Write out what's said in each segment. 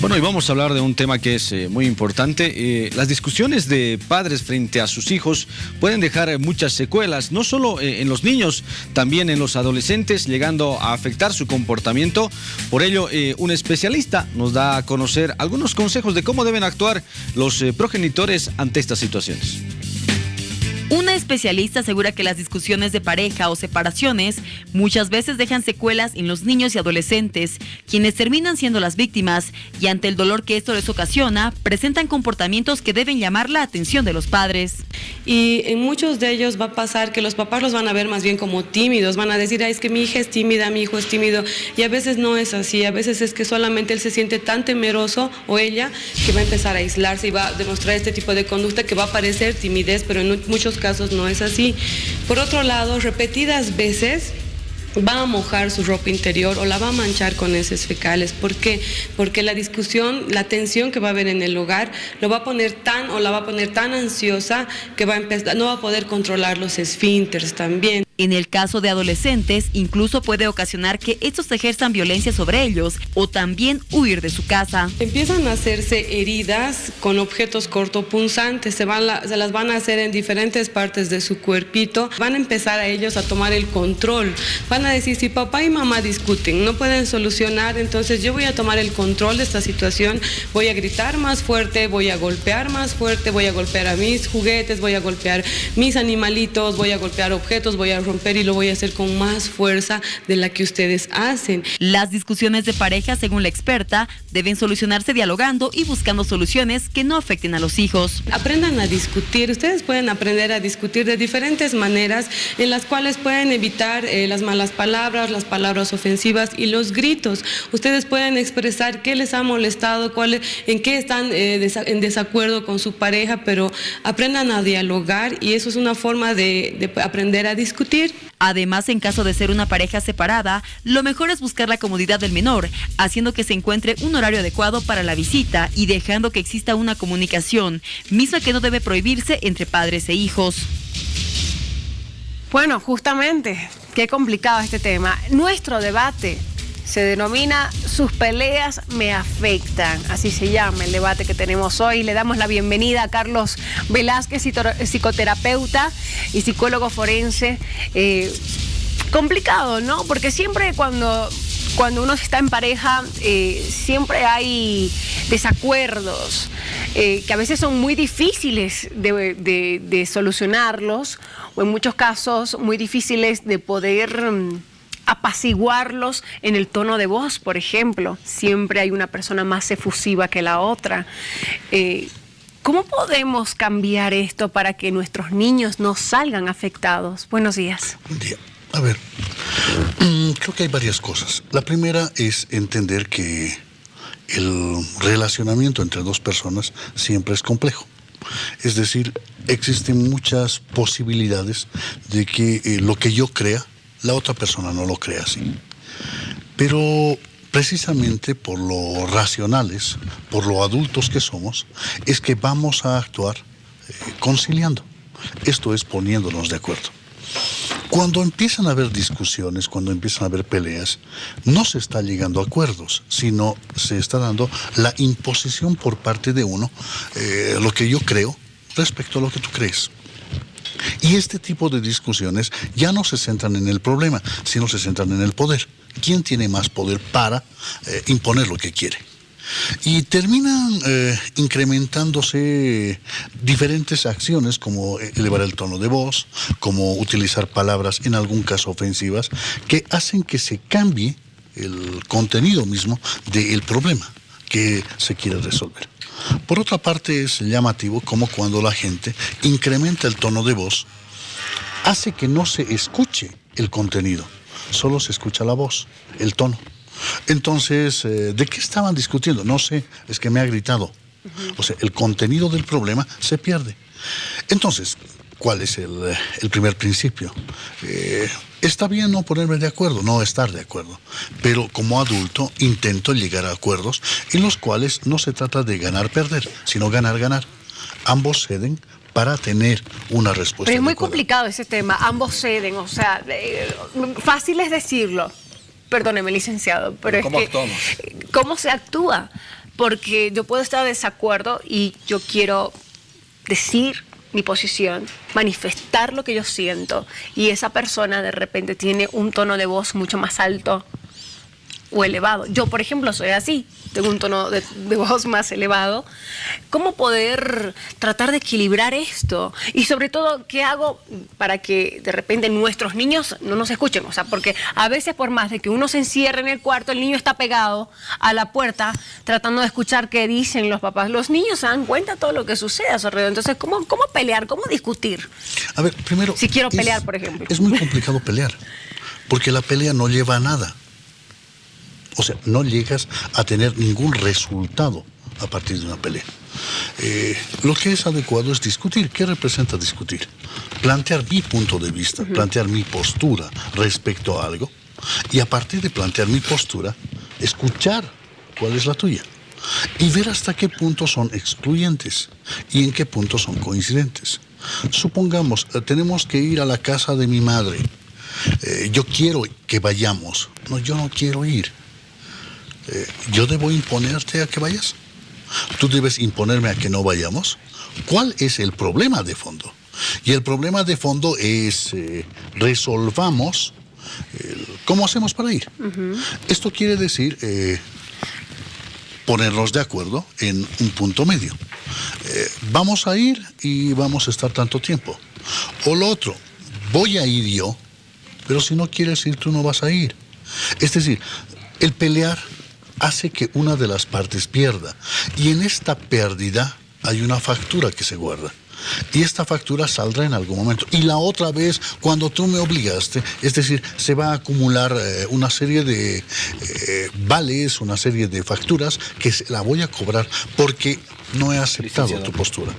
Bueno, y vamos a hablar de un tema que es muy importante. Las discusiones de padres frente a sus hijos pueden dejar muchas secuelas, no solo en los niños, también en los adolescentes, llegando a afectar su comportamiento. Por ello, un especialista nos da a conocer algunos consejos de cómo deben actuar los progenitores ante estas situaciones. Una especialista asegura que las discusiones de pareja o separaciones muchas veces dejan secuelas en los niños y adolescentes, quienes terminan siendo las víctimas y ante el dolor que esto les ocasiona, presentan comportamientos que deben llamar la atención de los padres. Y en muchos de ellos va a pasar que los papás los van a ver más bien como tímidos, van a decir, es que mi hija es tímida, mi hijo es tímido, y a veces no es así, a veces es que solamente él se siente tan temeroso o ella que va a empezar a aislarse y va a demostrar este tipo de conducta que va a parecer timidez, pero en muchos casos no es así. Por otro lado, repetidas veces va a mojar su ropa interior o la va a manchar con heces fecales. ¿Por qué? Porque la discusión, la tensión que va a haber en el hogar, lo va a poner tan ansiosa que no va a poder controlar los esfínteres también. En el caso de adolescentes, incluso puede ocasionar que estos ejerzan violencia sobre ellos o también huir de su casa. Empiezan a hacerse heridas con objetos cortopunzantes, se las van a hacer en diferentes partes de su cuerpito. Van a empezar a ellos a tomar el control. Van a decir, si papá y mamá discuten, no pueden solucionar, entonces yo voy a tomar el control de esta situación, voy a gritar más fuerte, voy a golpear más fuerte, voy a golpear a mis juguetes, voy a golpear mis animalitos, voy a golpear objetos, voy a romper y lo voy a hacer con más fuerza de la que ustedes hacen. Las discusiones de pareja, según la experta, deben solucionarse dialogando y buscando soluciones que no afecten a los hijos. Aprendan a discutir, ustedes pueden aprender a discutir de diferentes maneras en las cuales pueden evitar las malas palabras, las palabras ofensivas y los gritos. Ustedes pueden expresar qué les ha molestado, en qué están en desacuerdo con su pareja, pero aprendan a dialogar y eso es una forma de aprender a discutir. Además, en caso de ser una pareja separada, lo mejor es buscar la comodidad del menor, haciendo que se encuentre un horario adecuado para la visita y dejando que exista una comunicación, misma que no debe prohibirse entre padres e hijos. Bueno, justamente, qué complicado este tema. Nuestro debate se denomina Sus peleas me afectan, así se llama el debate que tenemos hoy. Le damos la bienvenida a Carlos Velázquez, psicoterapeuta y psicólogo forense. Complicado, ¿no? Porque siempre cuando uno está en pareja, siempre hay desacuerdos que a veces son muy difíciles de solucionarlos, o en muchos casos muy difíciles de poder apaciguarlos en el tono de voz, por ejemplo. Siempre hay una persona más efusiva que la otra. ¿Cómo podemos cambiar esto para que nuestros niños no salgan afectados? Buenos días. Buen día. A ver, creo que hay varias cosas. La primera es entender que el relacionamiento entre dos personas siempre es complejo. Es decir, existen muchas posibilidades de que lo que yo crea, la otra persona no lo cree así. Pero precisamente por lo racionales, por lo adultos que somos, es que vamos a actuar conciliando. Esto es poniéndonos de acuerdo. Cuando empiezan a haber discusiones, cuando empiezan a haber peleas, no se está llegando a acuerdos, sino se está dando la imposición por parte de uno, lo que yo creo respecto a lo que tú crees. Y este tipo de discusiones ya no se centran en el problema, sino se centran en el poder. ¿Quién tiene más poder para imponer lo que quiere? Y terminan incrementándose diferentes acciones como elevar el tono de voz, como utilizar palabras en algún caso ofensivas, que hacen que se cambie el contenido mismo del problema que se quiere resolver. Por otra parte, es llamativo como cuando la gente incrementa el tono de voz, hace que no se escuche el contenido, solo se escucha la voz, el tono. Entonces, ¿de qué estaban discutiendo? No sé, es que me ha gritado. O sea, el contenido del problema se pierde. Entonces, ¿cuál es el primer principio? Está bien no ponerme de acuerdo, no estar de acuerdo, pero como adulto intento llegar a acuerdos en los cuales no se trata de ganar-perder, sino ganar-ganar. Ambos ceden para tener una respuesta. Pero es muy complicado ese tema, ambos ceden, o sea, fácil es decirlo. Perdóneme, licenciado, pero es ¿cómo que actuamos? ¿cómo se actúa? porque yo puedo estar de desacuerdo y yo quiero decir mi posición, manifestar lo que yo siento, y esa persona de repente tiene un tono de voz mucho más alto o elevado. Yo, por ejemplo, soy así, tengo un tono de voz más elevado. ¿Cómo poder tratar de equilibrar esto? Y sobre todo, ¿qué hago para que de repente nuestros niños no nos escuchen? O sea, porque a veces por más de que uno se encierre en el cuarto, el niño está pegado a la puerta tratando de escuchar qué dicen los papás. Los niños se dan cuenta de todo lo que sucede a su alrededor. Entonces, ¿cómo pelear? ¿Cómo discutir? A ver, primero... Si quiero pelear, por ejemplo. Es muy complicado pelear, porque la pelea no lleva a nada. O sea, no llegas a tener ningún resultado a partir de una pelea. Lo que es adecuado es discutir. ¿Qué representa discutir? Plantear mi punto de vista, plantear mi postura respecto a algo, y a partir de plantear mi postura, escuchar cuál es la tuya y ver hasta qué punto son excluyentes y en qué punto son coincidentes. Supongamos, tenemos que ir a la casa de mi madre. Yo quiero que vayamos. No, yo no quiero ir. ¿Yo debo imponerte a que vayas? ¿Tú debes imponerme a que no vayamos? ¿Cuál es el problema de fondo? Y el problema de fondo es resolvamos cómo hacemos para ir. Esto quiere decir ponernos de acuerdo en un punto medio. Vamos a ir y vamos a estar tanto tiempo. O lo otro, voy a ir yo, pero si no quieres ir, tú no vas a ir. Es decir, el pelear hace que una de las partes pierda. Y en esta pérdida hay una factura que se guarda. Y esta factura saldrá en algún momento. Y la otra vez, cuando tú me obligaste, es decir, se va a acumular una serie de vales, una serie de facturas que la voy a cobrar porque no he aceptado tu postura.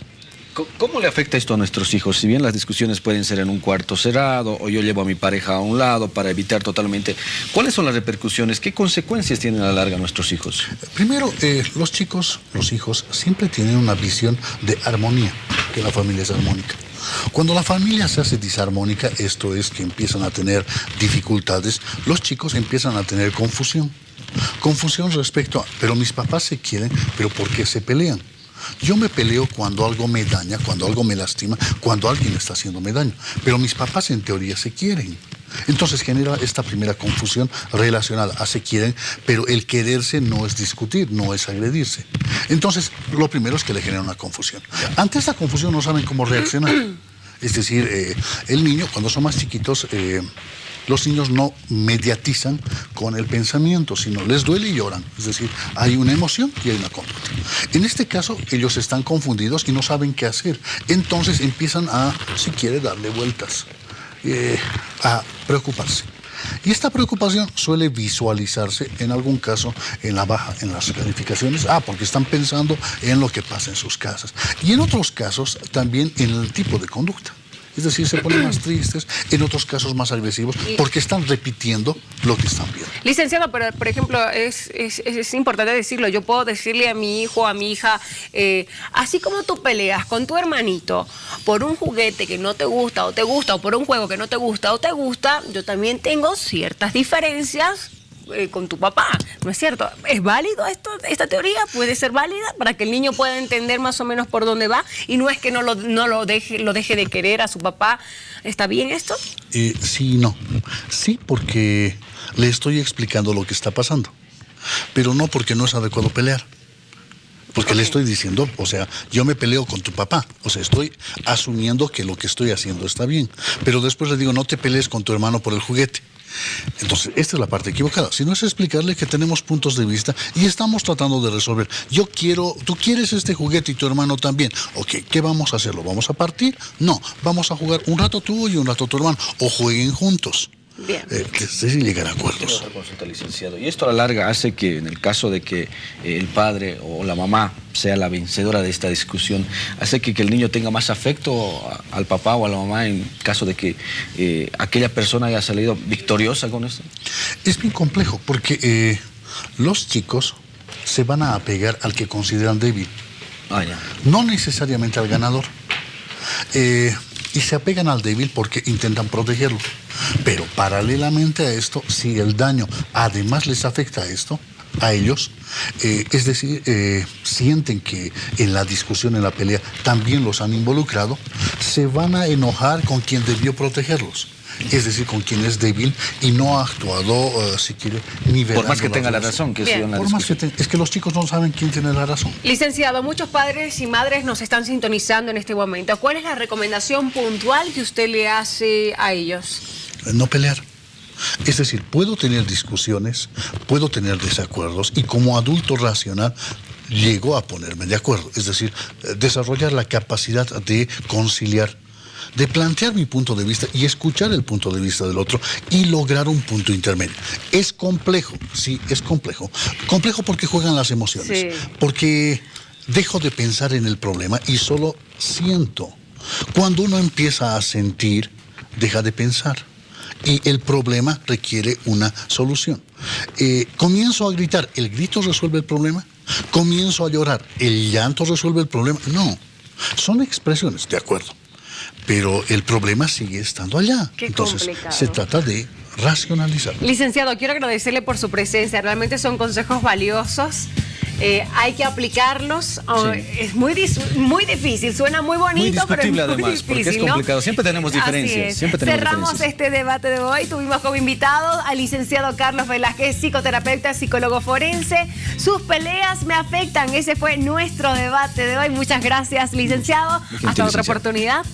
¿Cómo le afecta esto a nuestros hijos? Si bien las discusiones pueden ser en un cuarto cerrado o yo llevo a mi pareja a un lado para evitar totalmente, ¿cuáles son las repercusiones? ¿Qué consecuencias tienen a la larga nuestros hijos? Primero, los hijos siempre tienen una visión de armonía, que la familia es armónica. Cuando la familia se hace disarmónica, esto es que empiezan a tener dificultades, los chicos empiezan a tener confusión. Confusión respecto a, pero mis papás se quieren, pero ¿por qué se pelean? Yo me peleo cuando algo me daña, cuando algo me lastima, cuando alguien está haciéndome daño. Pero mis papás en teoría se quieren. Entonces genera esta primera confusión relacionada a se quieren, pero el quererse no es discutir, no es agredirse. Entonces, lo primero es que le genera una confusión. Ante esta confusión no saben cómo reaccionar. Es decir, el niño, cuando son más chiquitos, los niños no mediatizan con el pensamiento, sino les duele y lloran. Es decir, hay una emoción y hay una conducta. En este caso, ellos están confundidos y no saben qué hacer. Entonces empiezan a, si quiere, darle vueltas, a preocuparse. Y esta preocupación suele visualizarse, en algún caso, en la baja, en las calificaciones, porque están pensando en lo que pasa en sus casas. Y en otros casos, también en el tipo de conducta. Es decir, se ponen más tristes, en otros casos más agresivos, porque están repitiendo lo que están viendo. Licenciado, pero por ejemplo, es importante decirlo, yo puedo decirle a mi hijo, a mi hija, así como tú peleas con tu hermanito por un juguete que no te gusta, o por un juego que no te gusta, o te gusta, yo también tengo ciertas diferencias con tu papá, ¿no es cierto? ¿Es válido esta teoría? ¿Puede ser válida para que el niño pueda entender más o menos por dónde va? Y no es que no lo deje de querer a su papá. ¿Está bien esto? Sí y no. Sí, porque le estoy explicando lo que está pasando, pero no porque no es adecuado pelear. Porque le estoy diciendo, o sea, yo me peleo con tu papá, o sea, estoy asumiendo que lo que estoy haciendo está bien, pero después le digo, no te pelees con tu hermano por el juguete. Entonces, esta es la parte equivocada. Si no es explicarle que tenemos puntos de vista y estamos tratando de resolver. Tú quieres este juguete y tu hermano también. Ok, ¿qué vamos a hacer? ¿Lo vamos a partir? No, vamos a jugar un rato tú y un rato tu hermano. O jueguen juntos. Bien. Llegar a acuerdos. Otra consulta, licenciado. Y esto a la larga hace que, en el caso de que el padre o la mamá sea la vencedora de esta discusión, hace que el niño tenga más afecto al papá o a la mamá en caso de que aquella persona haya salido victoriosa con esto. Es bien complejo porque los chicos se van a apegar al que consideran débil. No necesariamente al ganador. Y se apegan al débil porque intentan protegerlo. Pero paralelamente a esto, si el daño además les afecta a esto, a ellos, es decir, sienten que en la discusión, en la pelea, también los han involucrado, se van a enojar con quien debió protegerlos. Es decir, con quien es débil y no ha actuado, si quiere, nivelando. Por más que tenga la razón, que Bien. Por más que es que los chicos no saben quién tiene la razón. Licenciado, muchos padres y madres nos están sintonizando en este momento. ¿Cuál es la recomendación puntual que usted le hace a ellos? No pelear. Es decir, puedo tener discusiones, puedo tener desacuerdos y como adulto racional llego a ponerme de acuerdo. Es decir, desarrollar la capacidad de conciliar, de plantear mi punto de vista y escuchar el punto de vista del otro y lograr un punto intermedio. Es complejo, sí, es complejo. Complejo porque juegan las emociones, porque dejo de pensar en el problema y solo siento. Cuando uno empieza a sentir, deja de pensar. Y el problema requiere una solución. Comienzo a gritar, ¿el grito resuelve el problema? Comienzo a llorar, ¿el llanto resuelve el problema? No, son expresiones, de acuerdo. Pero el problema sigue estando allá. Qué Entonces, complicado. se trata de racionalizar. Licenciado, quiero agradecerle por su presencia. Realmente son consejos valiosos. Hay que aplicarlos. Es muy difícil. Suena muy bonito, pero es muy además, difícil, porque es complicado. Siempre tenemos diferencias. Siempre tenemos Cerramos diferencias. este debate de hoy. Tuvimos como invitado al licenciado Carlos Velázquez, psicoterapeuta, psicólogo forense. Sus peleas me afectan. Ese fue nuestro debate de hoy. Muchas gracias, licenciado. Hasta otra oportunidad.